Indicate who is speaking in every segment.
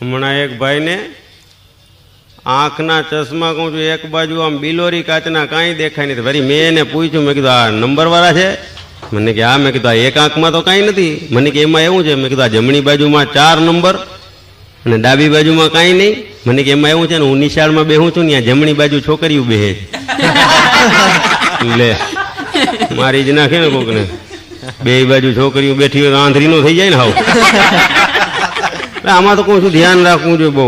Speaker 1: હમણાં એક ભાઈને આંખના ચશ્મા કહું છું, એક બાજુ આમ બિલોરી કાચના કાંઈ દેખાય નથી. ફરી મેં એને પૂછ્યું, મેં કીધું આ નંબરવાળા છે? મને કે હા. મેં કીધું આ એક આંખમાં તો કાંઈ નથી. મને કે એમાં એવું છે. મેં કીધું આ જમણી બાજુમાં 4 નંબર અને ડાબી બાજુમાં કાંઈ નહીં. મને કે એમાં એવું છે ને, હું નિશાળમાં બેહું છું ને, જમણી બાજુ છોકરીઓ બેહે લે મારી જ નાખે ને કોકને. બે બાજુ છોકરીઓ બેઠી હોય તો આંધળી નો થઈ જાય ને. હાવ આમાં તો કહું છું ધ્યાન રાખવું જોઈએ બહુ.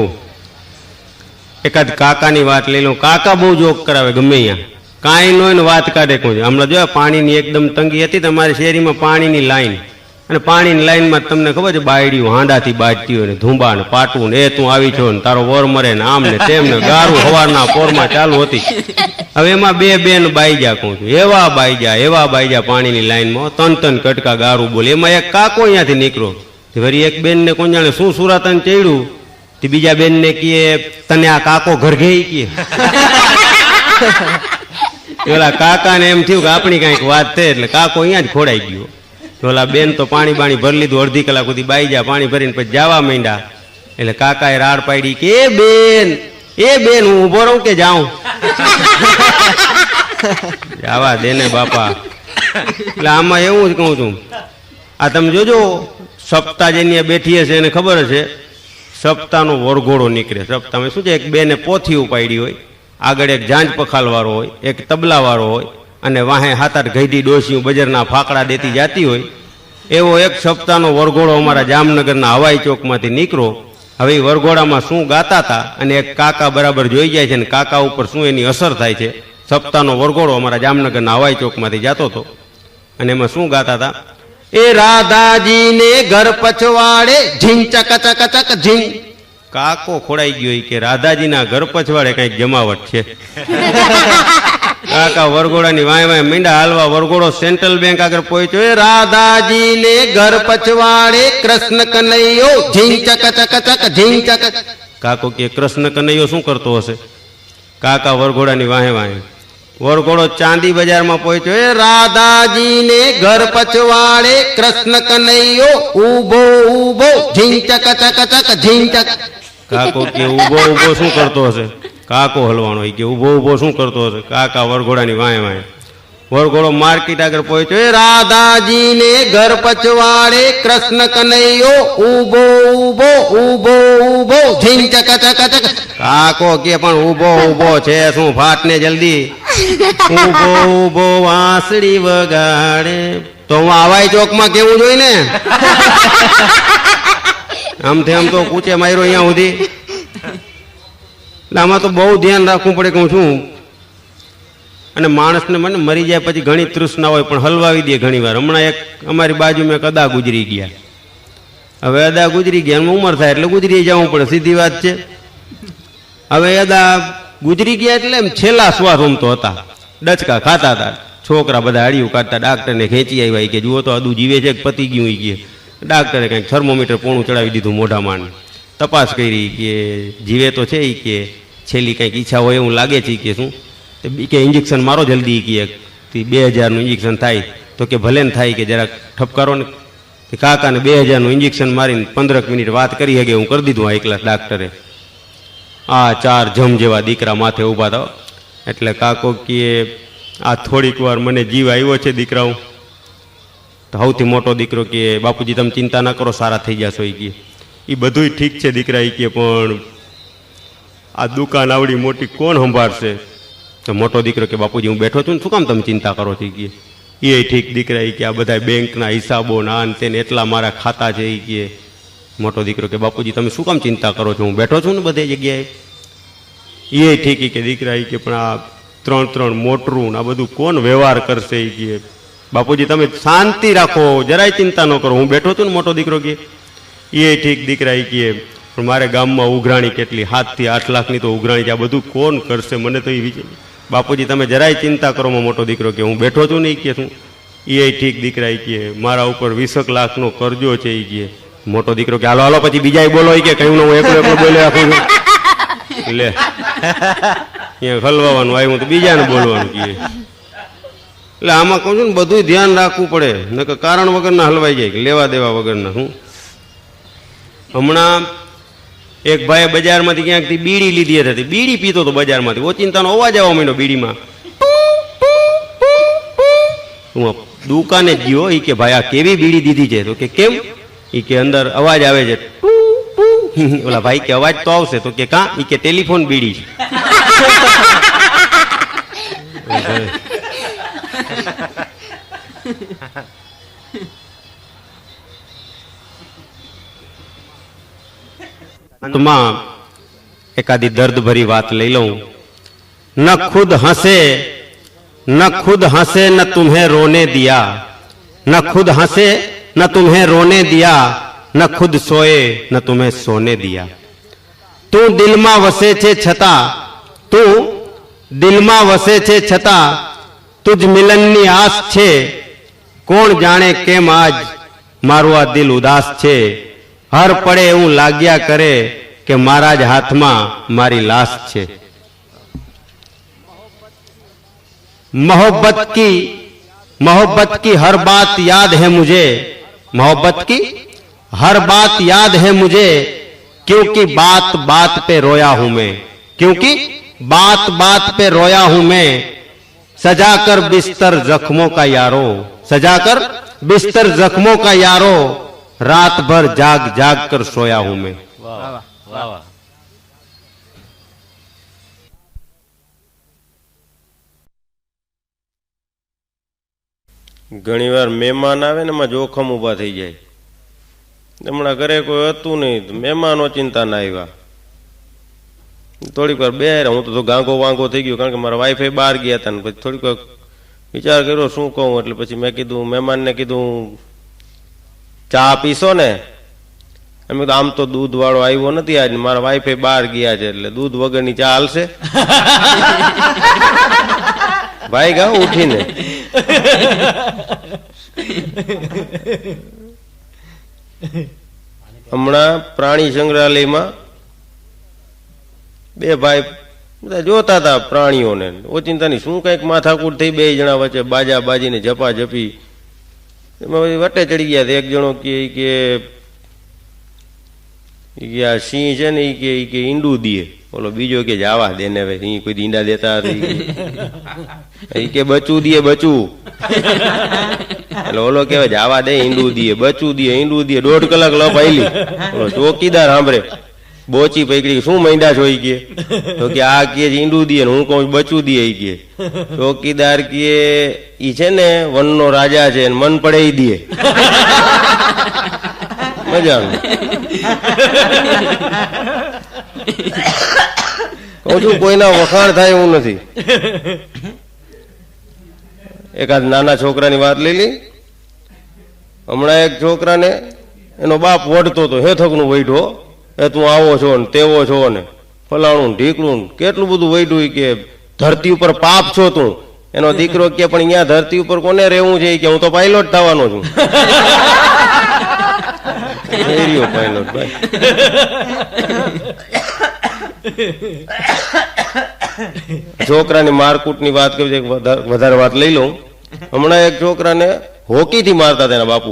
Speaker 1: એકાદ કાકાની વાત લઈ લો. કાકા બહુ જોક કરાવે ગમે અહીંયા, કાંઈ નો એને વાત કાઢે. કહું હમણાં જો પાણીની એકદમ તંગી હતી તમારી શેરીમાં, પાણીની લાઈન, અને પાણીની લાઈનમાં તમને ખબર છે બાયડીઓ હાંડાથી બાજતી હોય ને, ધૂંબા ને પાટવું ને, એ તું આવી છો ને તારો વર મરે ને, આમ ને તેમ ને, ગારું સવારના પોરમાં ચાલુ હતી. હવે એમાં બે બેન બાઈજા. કહું છું એવા બાઈજા પાણીની લાઈનમાં, તન કટકા ગારું બોલે. એમાં એક કાકો અહીંયાથી નીકળો, વળી એક બેન ને કોણ જાણે શું સુરાતન ચડ્યું, તે બીજા બેન ને કહે તને આ કાકો ઘરઘે કહે. પેલા કાકા ને એમ થયું કે આપણી કઈક વાત થઈ, એટલે કાકો અહીંયા જ ખોડાઈ ગયો. ઓલા બેન તો પાણી બાણી ભરી લીધું, અડધી કલાક સુધી બાઈજા પાણી ભરીને પછી જવા માંડ્યા. એટલે કાકાએ રાડ પાડી કે એ બેન હું ઉભો રહું કે જાઉં? જવા દે ને બાપા. એટલે આમાં એવું જ કહું છું, આ તમે જોજો સપ્તાહ જેની બેઠી હશે એને ખબર હશે, સપ્તાહનો વરઘોડો નીકળે. સપ્તાહમાં શું છે, એક બેને પોથી ઉપાડી હોય, આગળ એક જાંજ પખાલ વાળો હોય, એક તબલા વાળો હોય, અને વાહે 7-8 ગઈઢી ડોસીઓ બજારના ફાકડા દેતી જાતી હોય. એવો એક સપ્તાહનો વરઘોડો અમારા જામનગરના હવાઈ ચોકમાંથી નીકળો. હવે એ વરઘોડામાં શું ગાતા હતા અને એક કાકા બરાબર જોઈ જાય છે, ને કાકા ઉપર શું એની અસર થાય છે. સપ્તાહનો વરઘોડો અમારા જામનગરના હવાઈ ચોકમાંથી જતો હતો, અને એમાં શું ગાતા હતા, એ રાધાજીને ઘર પછવાડે ઝીંગ ચક ચક ચક ઝીંગ. કાકો ખોડાઈ ગયો કે રાધાજીના ઘર પછવાડે કઈક જમાવટ છે. કાકા વરઘોડાની વાય મીંડા હાલવા. વરઘોડો સેન્ટ્રલ બેંક આગળ પહોંચ્યો. એ રાધાજીને ઘર પછવાડે કૃષ્ણ કનૈયો ઝીંગ ચક ચક ચક ઝીંગ ચક. કાકો કે કૃષ્ણ કનૈયો શું કરતો હશે? કાકા વરઘોડાની વાહે વરઘોડો ચાંદી બજારમાં પહોંચ્યો. એ રાધાજીને ઘર પછવાડે કૃષ્ણ કનૈયો ઉભો ઉભો ઝીંગ ચક ચક ચક ઝીંગ ચક. કાકો કે ઉભો ઉભો શું કરતો હશે? કાકો હલવાનો કે ઉભો ઉભો શું કરતો હશે? કાકા વરઘોડાની વાહે વરઘોડો માર્કેટ આગળ પહોંચ્યો. એ રાધાજીને ઘર પછવાડે કૃષ્ણ કનૈયો ઉભો ઉભો ઉભો ઉભો ઝીંગ ચક ચક ચક. કાકો કે પણ ઉભો ઉભો છે શું? ફાટ ને જલ્દી. ઉભો ઉભો વાંસળી વગાડે. તો હું હવાઈ ચોકમાં કેવું જોઈ ને, આમથી આમ તો કૂચે માર્યો અહીંયા સુધી. એટલે આમાં તો બહુ ધ્યાન રાખવું પડે કે હું શું. અને માણસને મને મરી જાય પછી ઘણી તૃષ્ણા હોય પણ હલવાવી દે ઘણી વાર. હમણાં એક અમારી બાજુમાં એક અદા ગુજરી ગયા. હવે અદા ગુજરી ગયા, એમાં ઉંમર થાય એટલે ગુજરી જવું પડે, સીધી વાત છે. હવે અદા ગુજરી ગયા એટલે એમ છેલ્લા શ્વાસ રમતો હતા, ડચકા ખાતા હતા. છોકરા બધા હળિયું કાઢતા, ડાક્ટરને ખેંચી આવ્યા કે જુઓ તો અદુ જીવે છે કે પતી ગયું કે. ડાક્ટરે કંઈક થર્મોમીટર પોણું ચડાવી દીધું મોઢામાં, તપાસ કરી કે જીવે તો છે કે છેલ્લી કંઈક ઈચ્છા હોય એવું લાગે છે કે શું. કે ઇન્જેક્શન મારો જલ્દી કે 2000નું ઇન્જેક્શન થાય. તો કે ભલે ને થાય કે જરાક ઠપકારો ને. કાકાને 2000નું ઇન્જેક્શન મારીને 15 મિનિટ વાત કરી શકે હું કરી દીધું. આ એકલા ડાક્ટરે આ 4 જમ જેવા દીકરા માથે ઊભા થયો. એટલે કાકો કે આ થોડીક વાર મને જીવ આવ્યો છે દીકરાઓ. તો સૌથી મોટો દીકરો કે બાપુજી તમે ચિંતા ના કરો, સારા થઈ જશો. એ કે એ બધું ઠીક છે દીકરા. એ કે પણ આ દુકાન આવડી મોટી કોણ સંભાળશે? તો મોટો દીકરો કે બાપુજી હું બેઠો છું ને, શું કામ તમે ચિંતા કરો છો? કે એ ઠીક દીકરા. એ કે આ બધા બેંકના હિસાબો ના તેને એટલા મારા ખાતા છે. એ કે મોટો દીકરો કે બાપુજી તમે શું કામ ચિંતા કરો છો? હું બેઠો છું ને બધી જગ્યાએ. એ ઠીક કે દીકરા. એ કે પણ આ 3 મોટરું આ બધું કોણ વ્યવહાર કરશે? એ કે બાપુજી તમે શાંતિ રાખો, જરાય ચિંતા ન કરો, હું બેઠો છું ને. મોટો દીકરો કે એ ઠીક દીકરા. એ કે પણ મારે ગામમાં ઉઘરાણી કેટલી 7 થી 8 લાખની તો ઉઘરાણી છે, આ બધું કોણ કરશે? મને તો એ વિચાર. બાપુજી તમે જરાય ચિંતા કરો. મોટો દીકરો કે હું બેઠો છું ને. એ કે શું? એ ઠીક દીકરા. એ કે મારા ઉપર 20 લાખનો કરજો છે. એ કે મોટો દીકરો કે હાલો હાલો પછી બીજા બોલો. એ કે કયું હું એકલો બોલે રાખું છું. લે અહીંયા હલવાનું આવ્યું તો બીજાને બોલવાનું કહે. એટલે આમાં કહું છું ને બધું ધ્યાન રાખવું પડે, નકર કારણ વગરના હલવાઈ જાય, લેવા દેવા વગરના. હું હમણાં એક ભાઈ બજારમાંથી ક્યાંકથી બીડી લીધી હતી, બીડી પીતો હતો બજારમાંથી, ઓચિંતાનો અવાજ આવવા માંડ્યો બીડીમાં. હું દુકાને જ ગયો, એ કે ભાઈ આ કેવી બીડી દીધી છે? તો કે કેમ? એ કે અંદર અવાજ આવે છે. ઓલા ભાઈ કે અવાજ તો આવશે. તો કે કા? એ કે ટેલિફોન બીડી છે. અંતમાં એકાદી દર્દ ભરી વાત લઈ લઉં. ન ખુદ હંસે न तुम्हें रोने दिया, न खुद हंसे न तुम्हें रोने दिया, न खुद सोए न तुम्हें सोने दिया. તું દિલમાં વસે છે છતાં, તું દિલમાં વસે છે છતાં તુજ મિલનની આસ છે. કોણ જાણે કેમ આજ મારું આ દિલ ઉદાસ છે. હર પડે એવું લાગ્યા કરે કે મારા જ હાથમાં મારી લાશ છે. मोहब्बत की हर बात याद है मुझे, मोहब्बत की हर बात याद है मुझे, क्योंकि बात बात पे रोया हूं मैं, क्योंकि बात बात पे रोया हूं मैं. सजाकर बिस्तर जख्मों का यारो, सजाकर बिस्तर जख्मों का यारो, रात भर जाग जाग कर सोया हूं मैं. वाह वाह वाह.
Speaker 2: ઘણી વાર મહેમાન આવે ને એમાં જોખમ ઊભા થઈ જાય. હમણાં ઘરે કોઈ હતું નહીં, મહેમાનો ચિંતા ના આવ્યા. થોડીક વાર બેર હું તો ગાંગો વાંગો થઈ ગયો, કારણ કે મારા વાઈફે બહાર ગયા હતા ને પછી થોડીક વાર વિચાર કર્યો શું કહું. એટલે પછી મેં કીધું, મહેમાનને કીધું ચા પીશો ને? એમ કીધું આમ તો દૂધ વાળો આવ્યો નથી આજ, મારા વાઈફે બહાર ગયા છે એટલે દૂધ વગરની ચા હાલશે? ભાઈ ગા ઉઠીને. હમણાં પ્રાણી સંગ્રહાલયમાં બે ભાઈ બધા જોતા હતા પ્રાણીઓને. ઓચિંતાની શું કઈક માથાકૂટ થઈ, બે જણા વચ્ચે બાજા બાજીને ઝપા ઝપી. એમાં વટે ચડી ગયા. એક જણો કે આ સિંહ છે ને એ કે ઈંડું દે. ઓલો બીજો કે જાવા દે ને, હવે સિંહ કોઈ ઈંડા દેતા હતી કે બચું દે બચું. એટલે ઓલો કેવાય જાવા દે, ઈંડું દે બચું દે ઈંડું દે. 1.5 કલાક લપ આયલી. ઓલો ચોકીદાર સાંભળે, બોચી પકડી, શું માંડ્યા છો? કે તો કે આ કે ઈંડું દે, હું કહું બચું દે. કે ચોકીદાર કે ઈ છે ને વનનો રાજા છે, મન પડે ઈ દે. મજાનું. કહું છું કોઈના વખાણ થાય એવું નથી. એકાદ નાના છોકરાની વાત લઈ લી. હમણાં એક છોકરાને એનો બાપ વઢતો હતો, હેથકનું વૈઢો, એ તું આવો છો ને તેવો છો ને ફલાણું ઢીકણું, કેટલું બધું વૈઢું. કે ધરતી ઉપર પાપ છો તું. એનો દીકરો કે પણ અહીંયા ધરતી ઉપર કોને રહેવું છે? કે હું તો પાયલોટ થવાનો છું. પાયલોટ ભાઈ. છોકરાની મારકૂટની વાત કરી છે, વધારે વાત લઈ લઉં. હમણાં એક છોકરાને હોકીથી મારતા હતા એના બાપુ.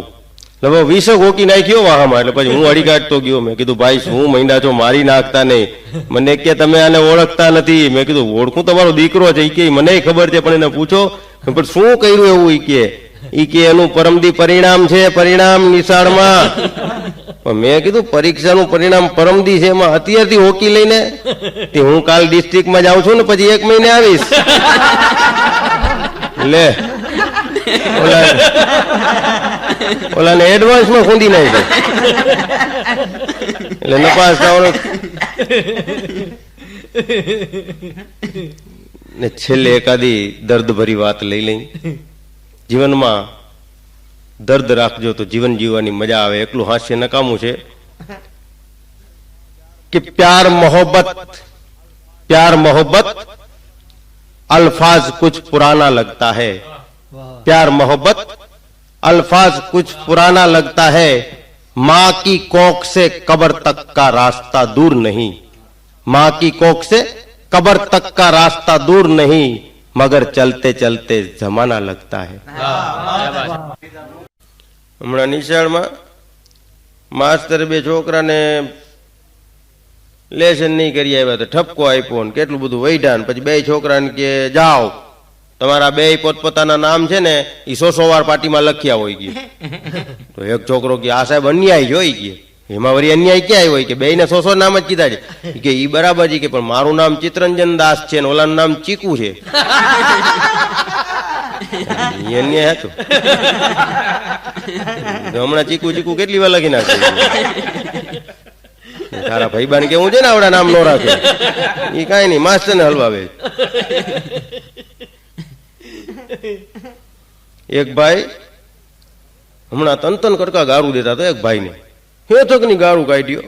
Speaker 2: એટલે 20 હોકી નાખ્યો વાહામાં. એટલે પછી હું અડી કાઢતો ગયો. મેં કીધું ભાઈ શું મહિના છો, મારી નાખતા નહીં. મને કે તમે આને ઓળખતા નથી. મેં કીધું ઓળખું, તમારો દીકરો છે. કે મને ખબર છે, પણ એને પૂછો પણ શું કર્યું એવું. ઈ કે એનું પરમદી પરિણામ છે, પરિણામ નિશાળમાં. મેં કીધું પરીક્ષાનું પરિણામ પરમદી છે, એમાં અત્યારથી હોકી લઈને? તે હું કાલ ડિસ્ટ્રિક્ટમાં જાઉં છું ને પછી 1 મહિને આવીશ. લે ઓલાને એડવાન્સમાં ખૂંદી નાખ્યો. એટલે નપાસ થવાનું. ને છેલ્લે એકાદી દર્દ ભરી વાત લઈ લઈ. જીવનમાં દર્દ રાખજો તો જીવન જીવવાની મજા આવે. એકલું હાસ્ય નકામું છે. कि प्यार मोहब्बत अल्फाज कुछ पुराना लगता है, प्यार मोहब्बत अल्फाज कुछ पुराना लगता है, माँ की कोख से कब्र तक का रास्ता दूर नहीं, माँ की कोख से कब्र तक का रास्ता दूर नहीं, मगर चलते चलते जमाना लगता है. હમણાં નિશાળમાં માસ્તરે બે છોકરાને લેશન નહીં કરી આવ્યા તો ઠપકો આપ્યો ને કેટલું બધું વૈઢા ને પછી બે છોકરાને કે જાઓ તમારા બે પોતપોતાના નામ છે ને એ 100 વાર પાટીમાં લખ્યા હોય કે તો એક છોકરો કે આ સાહેબ અન્યાય જોઈ કે એમાં વળી અન્યાય ક્યાં હોય કે બેને 100 નામ જ કીધા છે કે ઈ બરાબર છે કે પણ મારું નામ ચિત્તરંજન દાસ છે ને ઓલાનું નામ ચીકુ છે ઈ અન્યાય હતું હમણાં ચીકુ ચીકુ કેટલી વાર લખી નાખે તારા ભાઈબાન કેવું છે ને આવડા નામ નો રાખે ઈ કાંઈ નહીં માસ્ટર ને હલવાવે એક ભાઈ હમણાં તન કડકા ગારું દેતા તો એક ભાઈને હેથક ની ગારું કાઢ્યો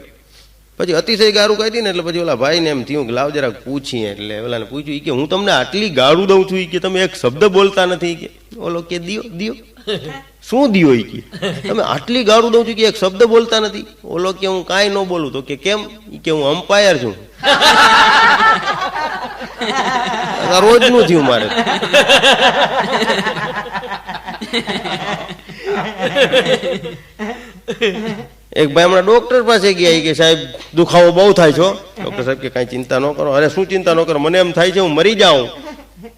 Speaker 2: પછી અતિશય ગારું કાઢી ને એટલે પછી ઓલા ભાઈ ને એમ થયું કે લાવ જરાક પૂછીએ એટલે ઓલાને પૂછ્યું કે હું તમને આટલી ગાળું દઉં છું કે તમે એક શબ્દ બોલતા નથી કે ઓલો કે દિયો શું દિયો કે તમે આટલી ગાળું દઉં છું કે એક શબ્દ બોલતા નથી ઓલો કે હું કાંઈ ન બોલું તો કે કેમ કે હું અમ્પાયર છું રોજનું થયું મારે એક ભાઈ હમણાં ડોક્ટર પાસે ગયા કે સાહેબ દુખાવો બહુ થાય છો ડોક્ટર સાહેબ કે કાંઈ ચિંતા ન કરો અરે શું ચિંતા ન કરો મને એમ થાય છે હું મરી જાઉં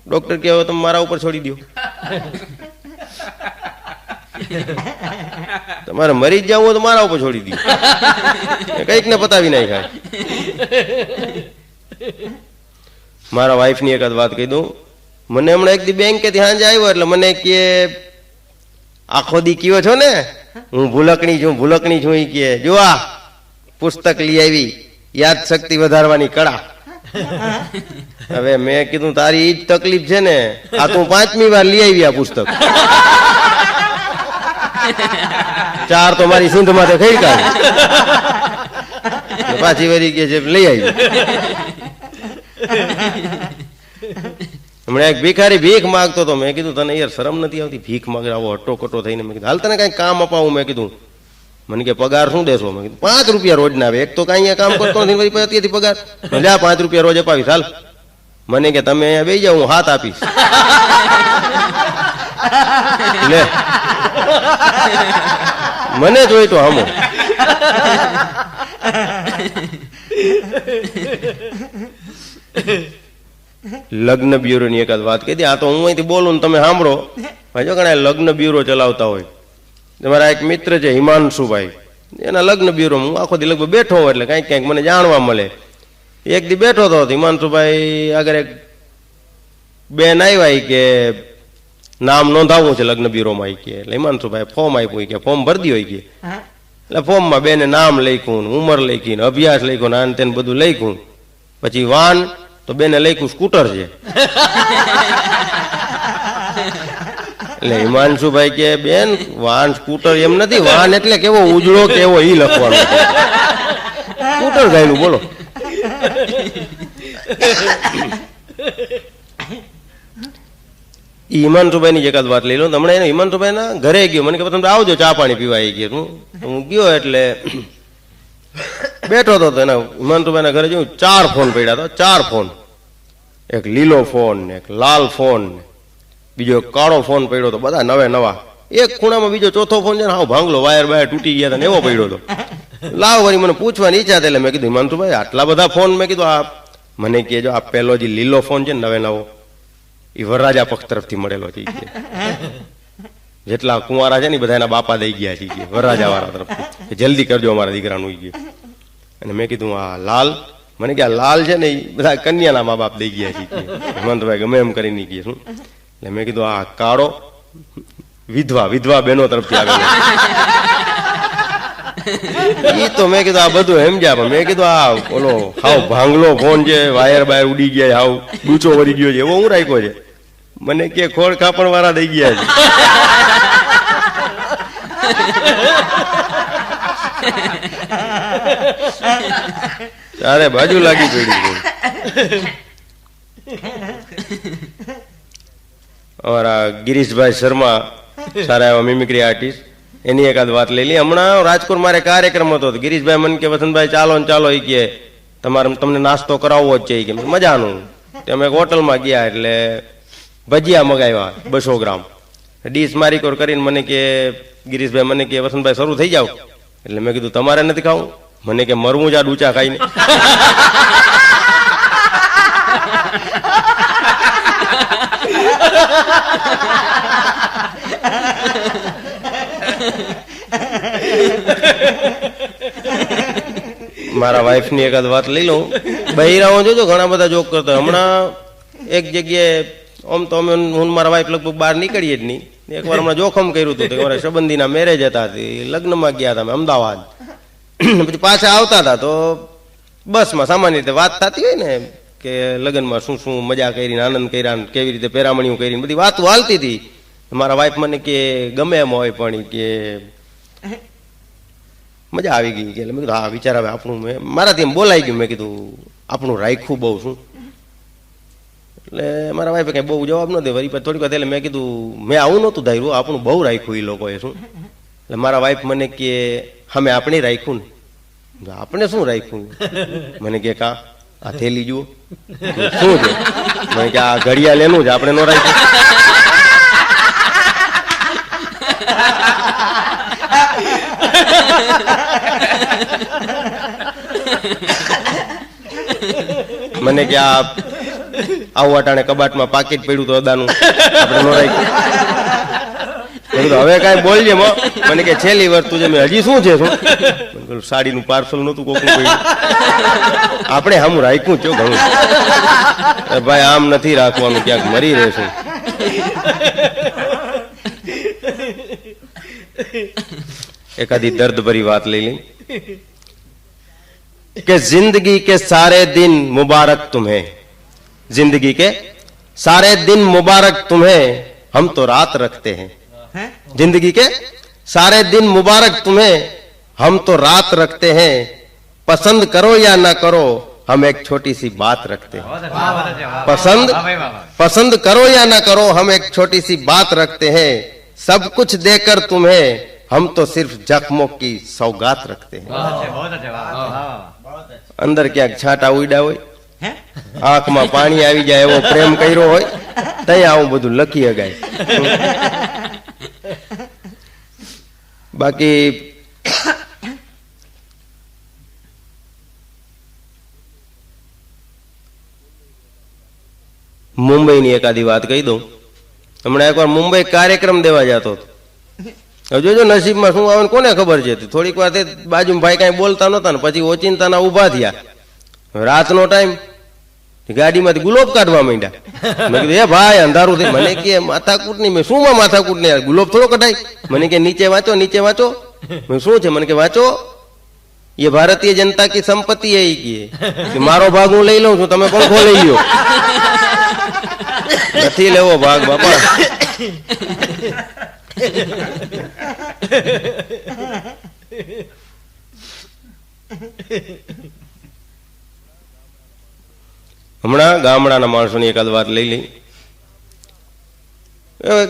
Speaker 2: ડોક્ટર કે હવે તમે મારા ઉપર છોડી દો તમારે મરી જ જવું તો મારા ઉપર છોડી દો કઈક ને પતાવી નાખાય મારા વાઈફ ની એકાદ વાત કહી દઉં મને હમણાં એક દી બેંકેથી સાંજે આવ્યો એટલે મને કે આખો દી કયો છો ને હું ભૂલકણી છું ઈ કે જો આ પુસ્તક લઈ આવી યાદ શક્તિ વધારવાની કળા હવે મેં કીધું તારી ઈ જ તકલીફ છે ને આ તું 5મી વાર લઈ આવી આ પુસ્તક 4 તો મારી સિંધ માથે ખાઈ કાઢી પાછી વળી કે છે લઈ આવી હમણાં એક ભિખારી ભીખ માંગતો હતો મેં કીધું તને યાર શરમ નથી આવતી ભીખ માંગે આવો હટ્ટો થઈને મેં કીધું હાલ તને કઈ કામ અપાવું મેં કીધું મને કે પગાર શું દેશો મેં કીધું 5 રૂપિયા રોજ ના આવે એક તો કઈ કામ કરતો નથી અત્યારથી પગાર લે 5 રૂપિયા રોજ અપાવીશ હાલ મને કે તમે અહીંયા બેસી જાઓ હું હાથ આપીશ લે મને જોઈ તો હમો લગ્ન બ્યુરો ની એકાદ વાત કહી દે આ તો હું અહીંથી બોલું ને તમે સાંભળો ભાઈ ઘણા લગ્ન બ્યુરો ચલાવતા હોય તમારા એક મિત્ર છે હિમાંશુભાઈ એના લગ્ન બ્યુરો હું આખો દી લગભગ બેઠો હોય એટલે કઈક મને જાણવા મળે એક દી બેઠો હતો હિમાંશુભાઈ આગળ એક બેન આવ્યા કે નામ નોંધાવવું છે લગ્ન બ્યુરોમાં કે એટલે હિમાંશુભાઈ ફોર્મ આપ્યું કે ફોર્મ ભરી હોય કે એટલે ફોર્મમાં બેને નામ લખ્યું ઉંમર લખી ને અભ્યાસ લખ્યો ને આને તેને બધું લખ્યું પછી વાન તો બેને લખ્યું સ્કૂટર છે એટલે હિમાંશુભાઈ કે બેન વાન સ્કૂટર એમ નથી વાન એટલે કેવો ઉજળો કેવો ઈ લખવાનું સ્કૂટર ગાયનું બોલો હિમાંશુભાઈ ની એકાદ વાત લઈ લો હમણાં એને હિમાંશુભાઈ ના ઘરે ગયો મને કે તમે આવજો ચા પાણી પીવા આવી ગયો હું ગયો એટલે બેઠો હતો એના હિમાંશુભાઈ ના ઘરે જોયું 4 ફોન પડ્યા હતા 4 ફોન એક લીલો ફોન ને એક લાલ ફોન ને બીજો એક કાળો ફોન પડ્યો હતો બધા નવા એક ખૂણામાં બીજો ચોથો ફોન છે ને હાવ ભાંગલો વાયર તૂટી ગયા હતા ને એવો પડ્યો હતો લાવ વળી મને પૂછવાની ઈચ્છા એટલે મેં કીધું હિમાંશુભાઈ આટલા બધા ફોન મેં કીધું આ મને કહેજો આ પેલો જે લીલો ફોન છે ને નવો એ વરરાજા પક્ષ તરફથી મળેલો છે જેટલા કુંવારા છે ને બધા એના બાપા દઈ ગયા છે વરરાજા વાળા તરફથી જલ્દી કરજો અમારા દીકરાનું અને મેં કીધું આ લાલ મને કે આ લાલ છે ને એ બધા કન્યાના મા બાપ દઈ ગયા છે હેમંતભાઈ ગમે એમ કરીને કહે શું એટલે મેં કીધું આ કાળો વિધવા બહેનો તરફથી આવેલો એ તો મેં કીધું આ બધું સમજ્યા પણ મેં કીધું આ ઓલો હાવ ભાંગલો ફોન છે વાયર બાયર ઉડી ગયા હાવ ડૂચો વળી ગયો છે એવો હું રાખ્યો છે મને કે ખોળ કાપણ વાળા દઈ ગયા છે અરે બાજુ લાગી પડી અમારા ગિરીશભાઈ શર્મા સારા એવા મિમિક્રી આર્ટિસ્ટ એની એકાદ વાત લઈ લી હમણાં રાજકોટ મારે કાર્યક્રમ હતો ગિરીશભાઈ મને કે વસંતભાઈ ચાલો એ કે તમને નાસ્તો કરાવવો જ છે કે મજાનું અમે એક હોટલમાં ગયા એટલે ભજીયા મગાવ્યા 200 ગ્રામ ડીશ મારી કરીને મને કે ગિરીશભાઈ મને કે વસંતભાઈ શરૂ થઈ જાવ એટલે મેં કીધું તમારે નથી ખાવું મને કે મરવું જા ડૂચા ખાઈને. મારા વાઈફ ની એકાદ વાત લઈ લઉં. બહેરાઓ જોજો ઘણા બધા જોક કરતા. હમણાં એક જગ્યાએ આમ તો અમે હું મારા વાઈફ લગભગ બહાર નીકળીએ જ નહીં. એકવાર હમણાં જોખમ કર્યું હતું. અમારા સંબંધીના મેરેજ હતા, લગ્નમાં ગયા હતા અમે અમદાવાદ. પછી પાછા આવતા હતા તો બસમાં સામાન્ય રીતે વાત થતી હોય ને કે લગ્નમાં શું શું મજા કરીને આનંદ કર્યા, કેવી રીતે પેરામણીઓ કરીને બધી વાતો હાલતી હતી. મારા વાઈફ મને કે ગમે એમ હોય પણ કે મજા આવી ગઈ કે. મેં કીધું હા વિચાર આવે આપણું. મેં મારાથી એમ બોલાઈ ગયું. મેં કીધું આપણું રાખ્યું બહુ શું. એટલે મારા વાઈફે કઈ બહુ જવાબ ન દે. વળી થોડીક વાર એટલે મેં કીધું મેં આવું નહોતું ધાર્યું, આપણું બહુ રાખ્યું એ લોકોએ શું. એટલે મારા વાઈફ મને કે અમે આપણે રાખ્યું ને. આપણે શું રાખ્યું? મને કે કા આ થેલી જુઓ શું છે. મને કે આ ઘડિયાળ એનું છે, આપણે નો રાખ્યું. મને કે આ આવું અટાણે કબાટમાં પાકીટ પડ્યું તો અદાનું, આપણે નો રાખ્યું. હવે કઈ બોલજે. મને કે છેલ્લી વસ્તુ છે. મેં હજી શું છે શું? સાડીનું પાર્સલ નતું કોકનું પડ્યું, આપણે આમ રાખ્યું છો ઘણું. ભાઈ આમ નથી રાખવાનું, ક્યાંક મરી રહેશું. एकादी दर्द भरी बात ले ली कि जिंदगी के सारे दिन मुबारक तुम्हें, जिंदगी के सारे दिन मुबारक तुम्हें, हम तो रात रखते हैं. जिंदगी के सारे दिन मुबारक तुम्हें, हम तो रात रखते हैं. पसंद करो या ना करो, हम एक छोटी सी बात रखते हैं. पसंद करो या ना करो, हम एक छोटी सी बात रखते हैं. सब कुछ देकर तुम्हें, हम तो सिर्फ जख्मों की सौगात रखते हैं. अंदर क्या छाटा उड्या હોય, આંખમાં પાણી આવી જાય એવો પ્રેમ કર્યો હોય, ત્યાં આવું બધું લખી હગાય. બાકી મુંબઈની એકાદી વાત કહી દઉં. હમણાં એકવાર મુંબઈ કાર્યક્રમ દેવા જતો હતો. હવે જોજો નસીબમાં શું આવે કોને ખબર છે. થોડીક વાર બાજુમાં ભાઈ કઈ બોલતા નતા ને પછી ઓચિંતાના ઉભા થયા. રાતનો ટાઈમ, ગાડીમાંથી ગુલાબ કાઢવા માંડ્યા. મેં કીધું એ ભાઈ અંધારું થઈ. મને કે માથાકૂટ નહીં. મેં શું માં માથાકૂટ નહીં, ગુલાબ થોડો કઢાય. મને કે નીચે વાંચો, નીચે વાંચો. મેં શું છે? મને કે વાંચો, ये भारतीय जनता की संपत्ति है कि मारो भाग હું લઈ લઉં છું, તમે પંખો લઈ લ્યો. નથી લેવો ભાગ બાપા. હમણાં ગામડાના માણસોની એકાદ વાત લઈ લઈ.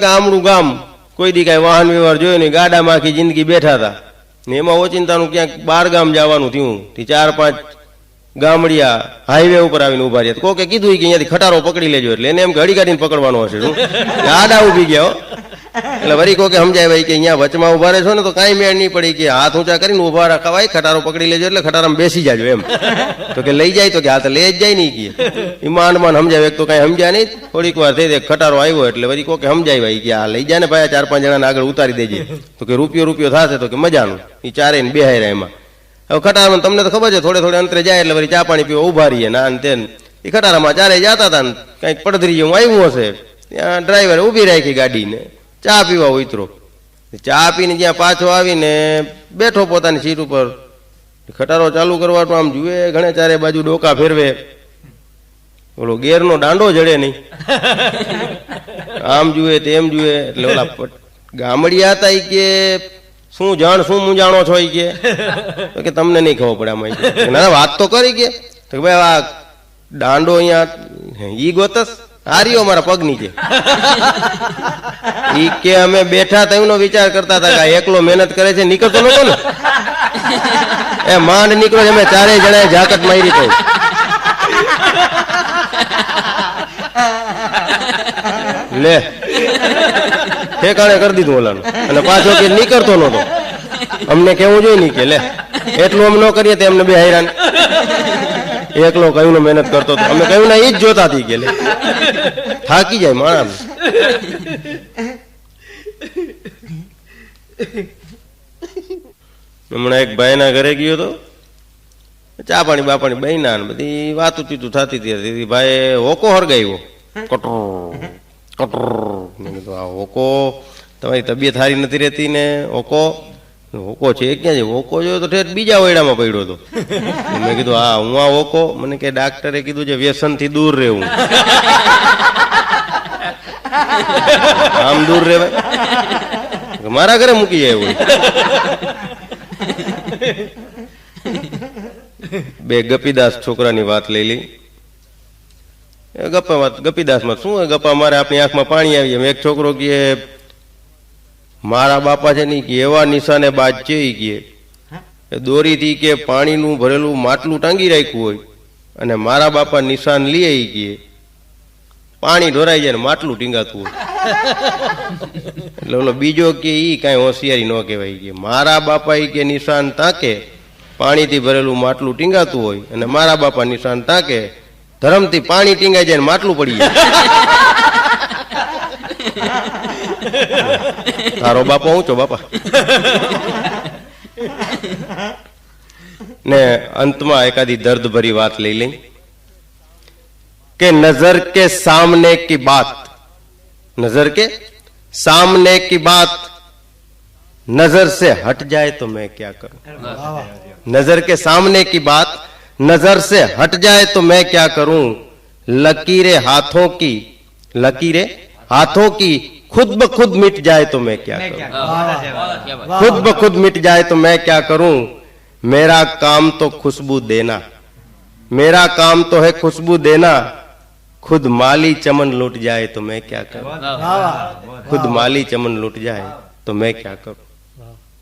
Speaker 2: ગામડું ગામ, કોઈ દી કઈ વાહન વ્યવહાર જોયો નહીં, ગાડામાં આખી જિંદગી બેઠા હતા. ને એમાં ઓચિંતાનું ક્યાંક 12 ગામ જવાનું થયું. 4-5 ગામડિયા હાઈવે ઉપર આવીને ઉભા રહ્યા. કોકે કીધું કે અહીંયાથી ખટારો પકડી લેજો. એટલે એને એમ ગાડી કાઢીને પકડવાનો હશે. શું ગાડા ઉભી ગયા. એટલે વરી કોકે સમજાય ભાઈ કે અહીંયા વચમાં ઉભા રહેશો ને તો કઈ મેળ નહીં પડી કે હાથ ઊંચા કરીને ઉભા રખાવાય, ખટારો પકડી લેજો એટલે ખટારામાં બેસી જાજો એમ. તો કે લઈ જાય, તો કે હા તો લઈ જ જાય નહીં કે. એ માંડ સમજાવે. એક તો કઈ સમજ્યા નહીં. થોડીક વાર થઈ ખટારો આવ્યો એટલે વરી કોકે સમજાય ભાઈ કે હા લઈ જાય ને ભાઈ, 4-5 જણાને આગળ ઉતારી દેજે. તો કે રૂપિયો થશે. તો કે મજાનું. એ ચારે ને બેહાય રહ્યા એમાં. હવે ખટારામાં તમને તો ખબર છે થોડે અંતરે જાય એટલે વળી ચા પાણી પીવા ઉભા રહીએ ના ને તેન. એ ખટારામાં ચારે જતા હતા ને કઈક પડધરી જેવું આવ્યું હશે. ત્યાં ડ્રાઈવરે ઉભી રાખી ગાડીને, ચા પીવા ઉતરો. ચા પીને જ્યાં પાછો આવીને બેઠો પોતાની સીટ ઉપર. ખટારો ચાલુ કરવાનો આમ જુએ, ઘણે ચારે બાજુ ડોકા ફેરવે. ઓલો ગેરનો દાંડો જડે નહીં. આમ જુએ તેમ જુએ. એટલે ઓલા ગામડિયા હતા એ કે શું જાણ, શું મૂંઝાણો છો? એ કે તમને નહીં ખબર પડે આમાં. ના વાત તો કરી કે ભાઈ આ દાંડો અહીંયા ઈ ગોતસ હાર્યો મારા પગ નીચે. ઈ કે અમે બેઠા હતા એનો વિચાર કરતા હતા કે એકલો મહેનત કરે છે, નીકળતો નતો ને. એ માંડ નીકળો. અમે 4 જણાએ જાકટ મારી તો લે ઠેકાણે કરી દીધું ઓલાનું. અને પાછો કે નીકળતો નતો. અમને કેવું જોઈએ નહીં કે લે એટલું અમે ન કરીએ તો એમને બે હેરાન. એકલો કયું મહેનત કરતો હતો, અમે કયું ના એ જ જોતા થઈ ગયેલે. થાકી જાય માણસ. હમણાં એક ભાઈના ઘરે ગયો હતો, ચા પાણી બાપાણી બહેના બધી વાતું ચીતું થતી હતી. ભાઈ હોકો હરગાવ્યો, કટર કટર. મેં કીધું આ હોકો તમારી તબિયત સારી નથી રહેતી ને હોકો છે ક્યાં છે? હોકો જોયો તો ઠેઠ બીજા ઓયડામાં પડ્યો હતો. મેં કીધું હા હું આ હોકો, મને કે ડાક્ટરે કીધું છે વ્યસનથી દૂર રહેવું. આમ દૂર રહેવાય? મારા ઘરે મૂકી જાય એવું. બે ગપીદાસ છોકરાની વાત લઈ લઈ. ગપીદાસમાં શું ગપ્પા મારે આપણી આંખમાં પાણી આવી જાય. એક છોકરો કહે મારા બાપા છે ને એવા નિશાને બાજ છે કે દોરીથી કે પાણીનું ભરેલું માટલું ટાંગી રાખ્યું હોય અને મારા બાપા નિશાન લઈએ કે પાણી ઢોરાઈ જાય ને માટલું ટીંગાતું હોય. એટલે ઓલો બીજો કે ઈ કાંઈ હોશિયારી ન કહેવાય કે મારા બાપા કે નિશાન તાકે પાણીથી ભરેલું માટલું ટીંગાતું હોય અને મારા બાપા નિશાન તાકે ધરમથી પાણી ટીંગાઈ જાય ને માટલું પડી જાય. તારો બાપા ઊંચો બાપા. ને અંતમાં એકાદી દર્દ ભરી વાત લઈ લઈ કે નજર કે સાमने की बात, नजर के सामने की बात नजर से हट जाए तो मैं क्या करूं. नजर के सामने की बात नजर से हट जाए तो मैं क्या करूं. लकीरें हाथों की खुद ब खुद मिट जाए तो मैं क्या करूं. खुद ब खुद मिट जाए तो मैं क्या करूं. मेरा काम तो खुशबू देना, मेरा काम तो है खुशबू देना. खुद माली चमन लूट जाए तो मैं क्या करूं. खुद माली चमन लूट जाए तो मैं क्या करूं.